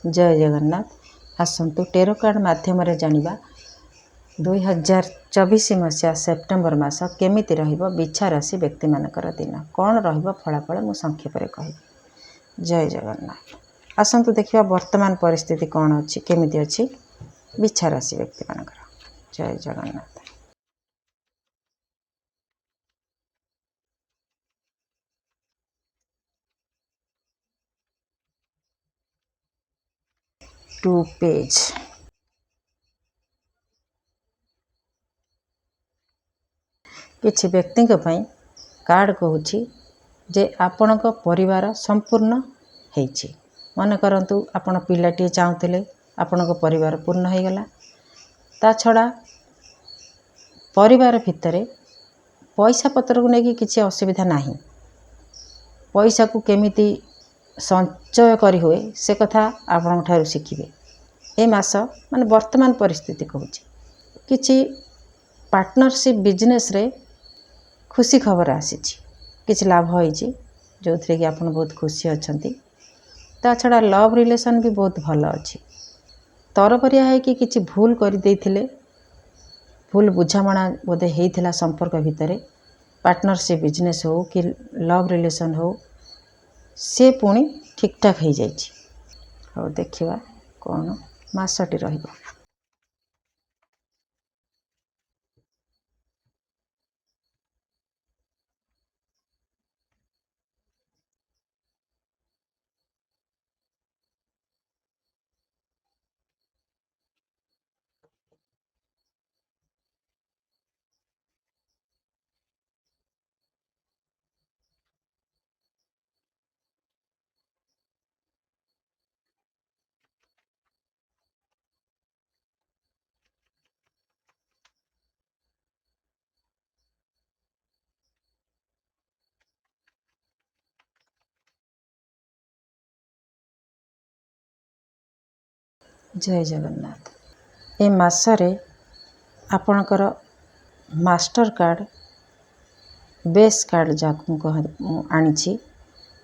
जय Jagannath. आसतु tarot card माध्यम जानिबा 2024 मसीहा सेप्टेम्बर मास केमिति रहिबो बिछा राशि व्यक्ति मानकर दिन कौन रहिबो फलाफल मु संक्षेप रे कहि। जय जगन्नाथ। आसतु देखिबा वर्तमान परिस्थिति कौन अछि केमिति अछि बिछा राशि व्यक्ति मानकर। जय जगन्नाथ। टू पेज किछि व्यक्ति कार्ड कहूँ जे आपण परिवार संपूर्ण होइछि। मन करंतु आपण पिलाटी चाहूले आपण परिवार पूर्ण हो गला। ता छड़ा परिवार भितर पैसा पत्र को लेकिन किसी असुविधा नहीं। पैसा को केमिति संचय करी हुए से कथा आपण ठारू शिखिबे। ए मास माने वर्तमान परिस्थिति कहूँ किछि पार्टनरशिप बिजनेस रे खुशी खबर आसीछि। किछि लाभ होइछि जो थे कि आपण बहुत खुशी अछंती। ता छड़ा लव रिलेशन भी बहुत भल अच्छी। तरबरिया है कि किछि भूल कर देथिले भूल बुझामणा बोधे होइथिला संपर्क भितर पार्टनरशिप बिजनेस हो कि लव रिलेशन हो से पुणी ठीक ठाक हो जाइछि। और देखिबा कौन मासटी रहिबो। जय जगन्नाथ। ए मासरे आपणकर मास्टर कार्ड बेस कार्ड जहाँ आनी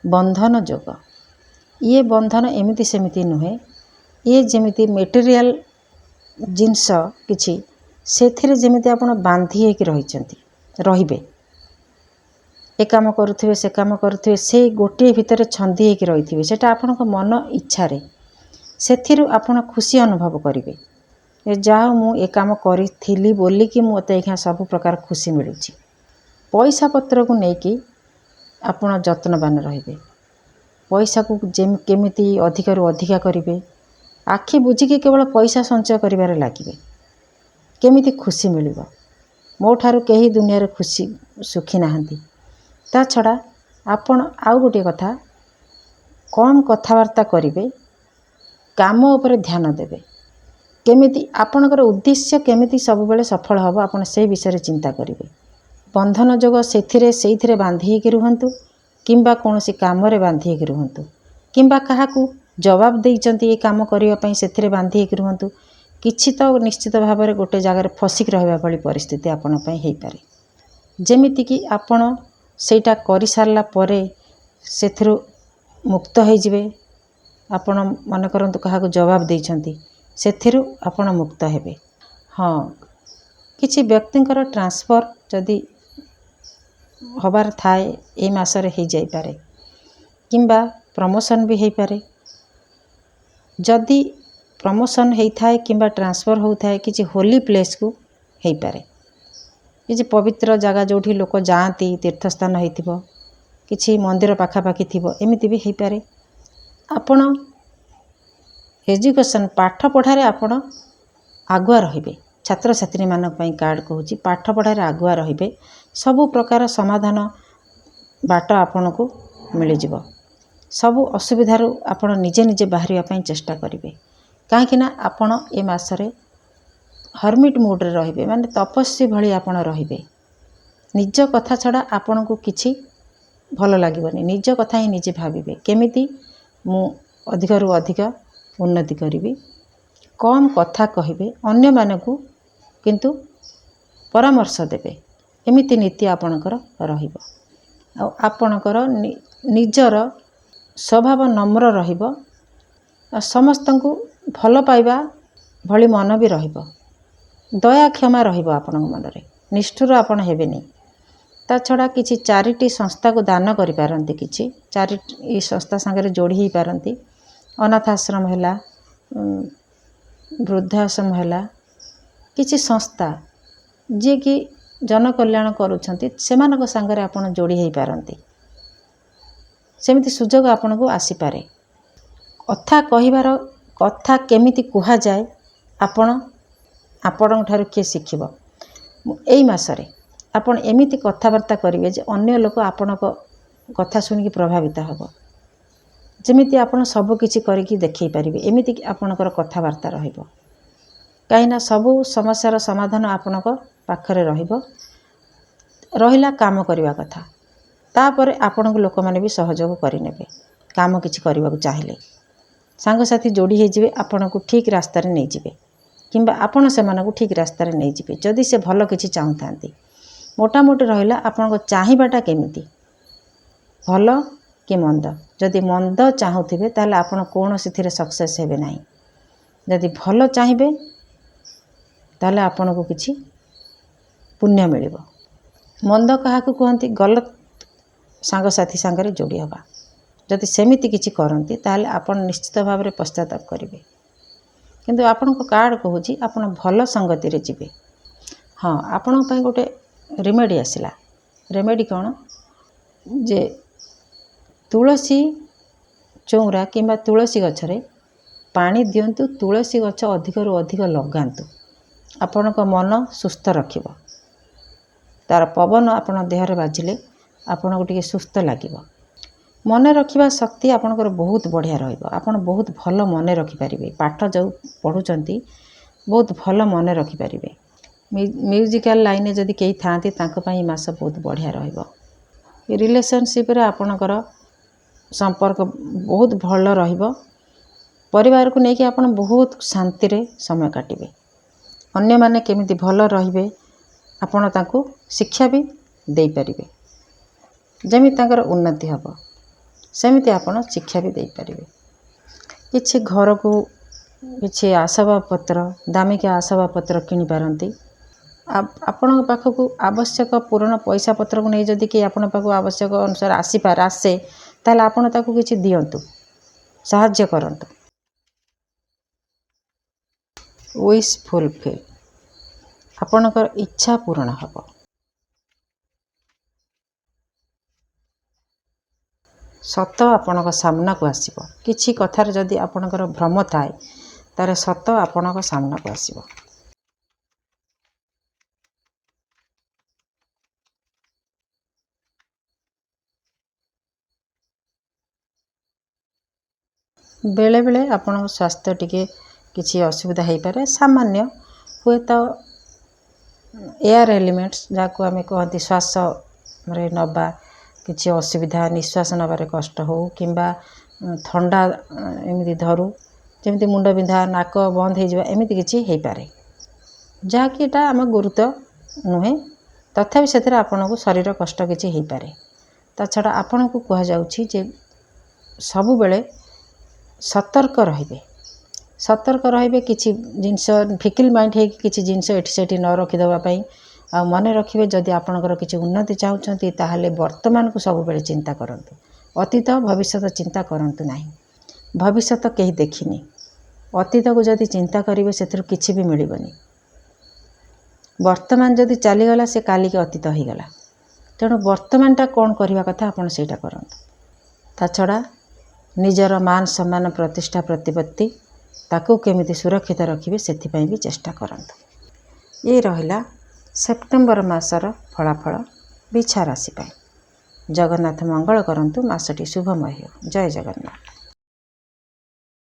बंधन जोग। ये बंधन एमिति सेमिति नुहे। ये जेमिति मेटेरियल जिनस किछि सेथिरे जेमिति आपण बांधी होइकि रहिबे। ए काम करुथिबे से काम करुथिबे से गोटे भितर छंदी होइकि रहिथिबे। सेटा आपणक मन इच्छा रे सेथिरु आपण खुशी अनुभव करिवे। जाओ मु ए काम करिथिली बोली कि मते एखा सब प्रकार खुशी मिलुछि। पैसा पत्र को लेकिन आपण जत्नवान रहिबे। पैसा को केमिति अधिकारु अधिका करिवे। आखि बुझिकी केवल पैसा संचय करिवारे लागिवे। केमिति खुशी मिलिबो। मो ठारू केही दुनिया रे खुशी सुखी नाहंती। ता छड़ा आपण आउ गोटे कथा कम कथावार्ता करिवे। काम उपरे ध्यान देवे। केमिति आपणकर उद्देश्य केमिति सब बेले सफल हबो आपण से विषय चिंता करिवे। बंधन जोग सेथिरे बांधी के रुहंतु किंबा कोनोसी काम रे बांधी के रुहंतु किंबा काहाकू जवाब देइचंती ए काम करिवा पई सेथिरे बांधी के रुहंतु। किछि तो निश्चित भाव में गोटे जगार फसिक रहिबा भली परिस्थिति आपण पई हेइ पारे। जेमिति कि आपण सेटा करि सारला परे सेथिरु मुक्त होई जिवे। आपण मन करंतु काहाकू जवाब देइचंती सेथिरु आपण मुक्त हेबे। हाँ किछि व्यक्तिंकर ट्रांसफर जदि हबार थाए ए मासरे हो जाई पारे किंबा प्रमोशन भी हो पारे। जदि प्रमोशन हो थाए किंबा ट्रांसफर हो थाए किछि होली प्लेस को हो पारे। किछि पवित्र जगह जोठी लोक जाती तीर्थस्थान होइथिबो किछि मंदिर पाखापाखि थिबो एमिति भी हो पारे। आपण एजुकेशन पाठ पढ़ारे आपण आगुआ रहिबे। छात्र छात्री मान पई कार्ड कहूँ पाठ पढ़ारे आगुआ रहिबे। सबु प्रकार समाधान बाट आपण को मिल जिवो। सबु असुविधारु आपण निजे निजे बाहरिया पई चेष्टा करिवे। काहेकि ना आपण ए मासरे हर्मिट मोड रे रहिबे माने तपस्वी भली आपण रहिबे। निज कथा छड़ा आपण को किछि भल लागिबनी। निज कथा ही निजे भाबिबे केमिति मु अधिकरु अधिक उन्नति करिबी। कम कथा कहिबे अन्य मानकु किंतु परामर्श देबे। एमिति नीति आपणकर रहिबो। आ आपणकर निजर स्वभाव नम्र रहिबो। ସମସ୍ତଙ୍କୁ ଭଲ ପାଇବା ଭଳି ମନ ବି ରହିବ, ଦୟା କ୍ଷମା ରହିବ ଆପଣଙ୍କ ମନରେ, ନିଷ୍ଠୁର ଆପଣ ହେବେନି। ତା ଛଡ଼ା କିଛି ଚାରିଟି ସଂସ୍ଥାକୁ ଦାନ କରିପାରନ୍ତି, କିଛି ଚାରିଟି ସଂସ୍ଥା ସାଙ୍ଗରେ ଯୋଡ଼ି ହୋଇପାରନ୍ତି। ଅନାଥ ଆଶ୍ରମ ହେଲା, ବୃଦ୍ଧାଶ୍ରମ ହେଲା, କିଛି ସଂସ୍ଥା ଯିଏକି ଜନକଲ୍ୟାଣ କରୁଛନ୍ତି ସେମାନଙ୍କ ସାଙ୍ଗରେ ଆପଣ ଯୋଡ଼ି ହୋଇପାରନ୍ତି। ସେମିତି ସୁଯୋଗ ଆପଣଙ୍କୁ ଆସିପାରେ। କଥା କହିବାର କଥା କେମିତି କୁହାଯାଏ ଆପଣଙ୍କଠାରୁ କିଏ ଶିଖିବ। ଏଇ ମାସରେ ଆପଣ ଏମିତି କଥାବାର୍ତ୍ତା କରିବେ ଯେ ଅନ୍ୟ ଲୋକ ଆପଣଙ୍କ କଥା ଶୁଣିକି ପ୍ରଭାବିତ ହେବ। ଯେମିତି ଆପଣ ସବୁ କିଛି କରିକି ଦେଖାଇ ପାରିବେ, ଏମିତି ଆପଣଙ୍କର କଥାବାର୍ତ୍ତା ରହିବ। କାହିଁକିନା ସବୁ ସମସ୍ୟାର ସମାଧାନ ଆପଣଙ୍କ ପାଖରେ ରହିଲା କାମ କରିବା କଥା। ତାପରେ ଆପଣଙ୍କୁ ଲୋକମାନେ ବି ସହଯୋଗ କରିନେବେ। କାମ କିଛି କରିବାକୁ ଚାହିଁଲେ ସାଙ୍ଗସାଥି ଯୋଡ଼ି ହୋଇଯିବେ, ଆପଣଙ୍କୁ ଠିକ୍ ରାସ୍ତାରେ ନେଇଯିବେ କିମ୍ବା ଆପଣ ସେମାନଙ୍କୁ ଠିକ୍ ରାସ୍ତାରେ ନେଇଯିବେ ଯଦି ସେ ଭଲ କିଛି ଚାହୁଁଥାନ୍ତି। ମୋଟାମୋଟି ରହିଲା ଆପଣଙ୍କ ଚାହିଁବାଟା କେମିତି, ଭଲ କି ମନ୍ଦ। ଯଦି ମନ୍ଦ ଚାହୁଁଥିବେ ତାହେଲେ ଆପଣ କୌଣସିଥିରେ ସକ୍ସେସ୍ ହେବେ ନାହିଁ। ଯଦି ଭଲ ଚାହିଁବେ ତାହେଲେ ଆପଣଙ୍କୁ କିଛି ପୁଣ୍ୟ ମିଳିବ। ମନ୍ଦ କାହାକୁ କୁହନ୍ତି? ଗଲତ ସାଙ୍ଗସାଥି ସାଙ୍ଗରେ ଯୋଡ଼ି ହେବା। ଯଦି ସେମିତି କିଛି କରନ୍ତି ତାହେଲେ ଆପଣ ନିଶ୍ଚିତ ଭାବରେ ପଶ୍ଚାତାପ କରିବେ। କିନ୍ତୁ ଆପଣଙ୍କ କାର୍ଡ଼ କହୁଛି ଆପଣ ଭଲ ସଙ୍ଗତିରେ ଯିବେ। ହଁ, ଆପଣଙ୍କ ପାଇଁ ଗୋଟେ ରେମେଡ଼ି ଆସିଲା। ରେମେଡ଼ି କ'ଣ? ଯେ ତୁଳସୀ ଚଉରା କିମ୍ବା ତୁଳସୀ ଗଛରେ ପାଣି ଦିଅନ୍ତୁ, ତୁଳସୀ ଗଛ ଅଧିକରୁ ଅଧିକ ଲଗାନ୍ତୁ। ଆପଣଙ୍କ ମନ ସୁସ୍ଥ ରଖିବ। ତା'ର ପବନ ଆପଣ ଦେହରେ ବାଜିଲେ ଆପଣଙ୍କୁ ଟିକେ ସୁସ୍ଥ ଲାଗିବ। ମନେ ରଖିବା ଶକ୍ତି ଆପଣଙ୍କର ବହୁତ ବଢ଼ିଆ ରହିବ। ଆପଣ ବହୁତ ଭଲ ମନେ ରଖିପାରିବେ। ପାଠ ଯେଉଁ ପଢ଼ୁଛନ୍ତି ବହୁତ ଭଲ ମନେ ରଖିପାରିବେ। ମ୍ୟୁଜିକାଲ ଲାଇନରେ ଯଦି କେହି ଥାଆନ୍ତି ତାଙ୍କ ପାଇଁ ଏ ମାସ ବହୁତ ବଢ଼ିଆ ରହିବ। ରିଲେସନସିପ୍ରେ ଆପଣଙ୍କର ସମ୍ପର୍କ ବହୁତ ଭଲ ରହିବ। ପରିବାରକୁ ନେଇକି ଆପଣ ବହୁତ ଶାନ୍ତିରେ ସମୟ କାଟିବେ। ଅନ୍ୟମାନେ କେମିତି ଭଲ ରହିବେ ଆପଣ ତାଙ୍କୁ ଶିକ୍ଷା ବି ଦେଇପାରିବେ। ଯେମିତି ତାଙ୍କର ଉନ୍ନତି ହେବ ସେମିତି ଆପଣ ଶିକ୍ଷା ବି ଦେଇପାରିବେ। କିଛି ଘରକୁ କିଛି ଆସବାବପତ୍ର, ଦାମିକା ଆସବାବପତ୍ର କିଣିପାରନ୍ତି। ଆପଣଙ୍କ ପାଖକୁ ଆବଶ୍ୟକ ପୂରଣ ପଇସା ପତ୍ରକୁ ନେଇ ଯଦି କି ଆପଣଙ୍କ ପାଖକୁ ଆବଶ୍ୟକ ଅନୁସାରେ ଆସେ ତାହେଲେ ଆପଣ ତାକୁ କିଛି ଦିଅନ୍ତୁ, ସାହାଯ୍ୟ କରନ୍ତୁ। ୱିଶ୍ ଫୁଲଫିଲ୍, ଆପଣଙ୍କର ଇଚ୍ଛା ପୂରଣ ହେବ। ସତ ଆପଣଙ୍କ ସାମ୍ନାକୁ ଆସିବ। କିଛି କଥାରେ ଯଦି ଆପଣଙ୍କର ଭ୍ରମ ଥାଏ ତାହେଲେ ସତ ଆପଣଙ୍କ ସାମ୍ନାକୁ ଆସିବ। ବେଳେବେଳେ ଆପଣଙ୍କ ସ୍ୱାସ୍ଥ୍ୟ ଟିକେ କିଛି ଅସୁବିଧା ହୋଇପାରେ, ସାମାନ୍ୟ। ହୁଏତ ଏୟାର ଏଲିମେଣ୍ଟସ୍ ଯାହାକୁ ଆମେ କହନ୍ତି ଶ୍ୱାସରେ ନେବା କିଛି ଅସୁବିଧା, ନିଶ୍ୱାସ ନେବାରେ କଷ୍ଟ ହେଉ କିମ୍ବା ଥଣ୍ଡା ଏମିତି ଧରୁ, ଯେମିତି ମୁଣ୍ଡ ବିନ୍ଧା, ନାକ ବନ୍ଦ ହୋଇଯିବା, ଏମିତି କିଛି ହୋଇପାରେ। ଯାହାକି ଏଇଟା ଆମ ଗୁରୁତ୍ୱ ନୁହେଁ, ତଥାପି ସେଥିରେ ଆପଣଙ୍କୁ ଶରୀର କଷ୍ଟ କିଛି ହୋଇପାରେ। ତା ଛଡ଼ା ଆପଣଙ୍କୁ କୁହାଯାଉଛି ଯେ ସବୁବେଳେ ସତର୍କ ରହିବେ। କିଛି ଜିନିଷ ଫିକିଲ୍ ମାଇଣ୍ଡ ହେଇକି କିଛି ଜିନିଷ ଏଠି ସେଠି ନ ରଖିଦେବା ପାଇଁ। ଆଉ ମନେ ରଖିବେ, ଯଦି ଆପଣଙ୍କର କିଛି ଉନ୍ନତି ଚାହୁଁଛନ୍ତି ତାହେଲେ ବର୍ତ୍ତମାନକୁ ସବୁବେଳେ ଚିନ୍ତା କରନ୍ତୁ। ଅତୀତ ଭବିଷ୍ୟତ ଚିନ୍ତା କରନ୍ତୁ ନାହିଁ। ଭବିଷ୍ୟତ କେହି ଦେଖିନି। ଅତୀତକୁ ଯଦି ଚିନ୍ତା କରିବେ ସେଥିରୁ କିଛି ବି ମିଳିବନି। ବର୍ତ୍ତମାନ ଯଦି ଚାଲିଗଲା ସେ କାଲିକି ଅତୀତ ହୋଇଗଲା। ତେଣୁ ବର୍ତ୍ତମାନଟା କ'ଣ କରିବା କଥା ଆପଣ ସେଇଟା କରନ୍ତୁ। ତା ଛଡ଼ା ନିଜର ମାନ ସମ୍ମାନ ପ୍ରତିଷ୍ଠା ପ୍ରତିପତ୍ତି ତାକୁ କେମିତି ସୁରକ୍ଷିତ ରଖିବେ ସେଥିପାଇଁ ବି ଚେଷ୍ଟା କରନ୍ତୁ। ଏ ରହିଲା ସେପ୍ଟେମ୍ବର ମାସର ଫଳାଫଳ ବିଛା ରାଶି ପାଇଁ। ଜଗନ୍ନାଥ ମଙ୍ଗଳ କରନ୍ତୁ, ମାସଟି ଶୁଭମୟ ହେଉ। ଜୟ ଜଗନ୍ନାଥ।